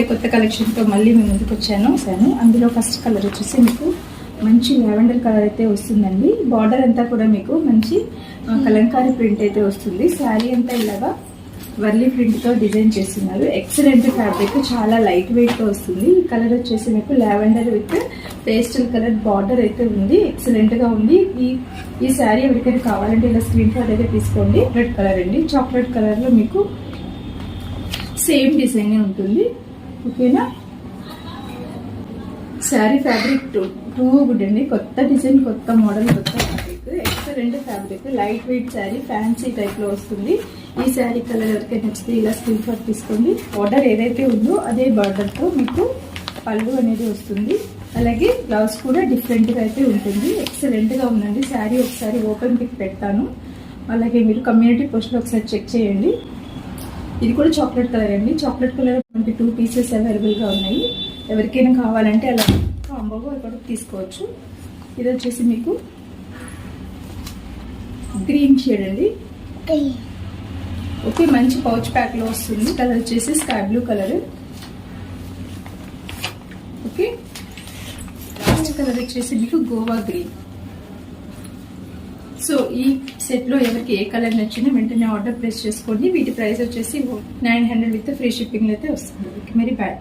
అయితే కొత్త కలెక్షన్తో మళ్ళీ మేము ముందుకు వచ్చాను. అందులో ఫస్ట్ కలర్ వచ్చేసి మీకు మంచి లావెండర్ కలర్ అయితే వస్తుందండి. బార్డర్ అంతా కూడా మీకు మంచి కలంకారీ ప్రింట్ అయితే వస్తుంది. శారీ అంతా ఇలాగా వర్లీ ప్రింట్తో డిజైన్ చేస్తున్నారు. ఎక్సలెంట్ ఫ్యాబ్రిక్, చాలా లైట్ వెయిట్తో వస్తుంది. ఈ కలర్ వచ్చేసి మీకు lavender with pastel colour border అయితే ఉంది. ఎక్సలెంట్గా ఉంది. ఈ శారీ ఎవరికైనా కావాలంటే ఇలా స్క్రీన్ షాట్ అయితే తీసుకోండి. రెడ్ కలర్ అండి, చాక్లెట్ కలర్లో మీకు సేమ్ డిజైన్ ఉంటుంది. ఓకేనా, శారీ ఫ్యాబ్రిక్ టూ గుడ్ అండి. కొత్త డిజైన్, కొత్త మోడల్, కొత్త fabric, excellent fabric, light weight sari, fancy టైప్లో వస్తుంది. ఈ శారీ కలర్ ఎవరికైనా నచ్చితే ఇలా స్క్రీన్ షాట్ తీసుకోండి. బార్డర్ ఏదైతే ఉందో అదే బార్డర్తో మీకు పళ్ళు అనేది వస్తుంది. అలాగే బ్లౌజ్ కూడా డిఫరెంట్గా అయితే ఉంటుంది. ఎక్సలెంట్గా ఉందండి శారీ. ఒకసారి ఓపెన్ పిక్ పెడతాను, అలాగే మీరు కమ్యూనిటీ పోస్ట్లో ఒకసారి చెక్ చేయండి. ఇది కూడా చాక్లెట్ కలర్ అండి. చాక్లెట్ కలర్ 22 పీసెస్ అవైలబుల్గా ఉన్నాయి. ఎవరికైనా కావాలంటే అలా కాంబోగా ఇక్కడ తీసుకోవచ్చు. ఇది వచ్చేసి మీకు గ్రీన్ షేడ్ అండి. ఓకే, మంచి పౌచ్ ప్యాక్లో వస్తుంది. కలర్ వచ్చేసి sky blue colour. Okay, last colour వచ్చేసి మీకు గోవా గ్రీన్. సో ఈ సెట్లో ఎవరికి ఏ కలర్ నచ్చినా వెంటనే ఆర్డర్ ప్లేస్ చేసుకోండి. వీటి ప్రైస్ వచ్చేసి 900 విత్ ఫ్రీ షిప్పింగ్ అయితే వస్తుంది. Very bad.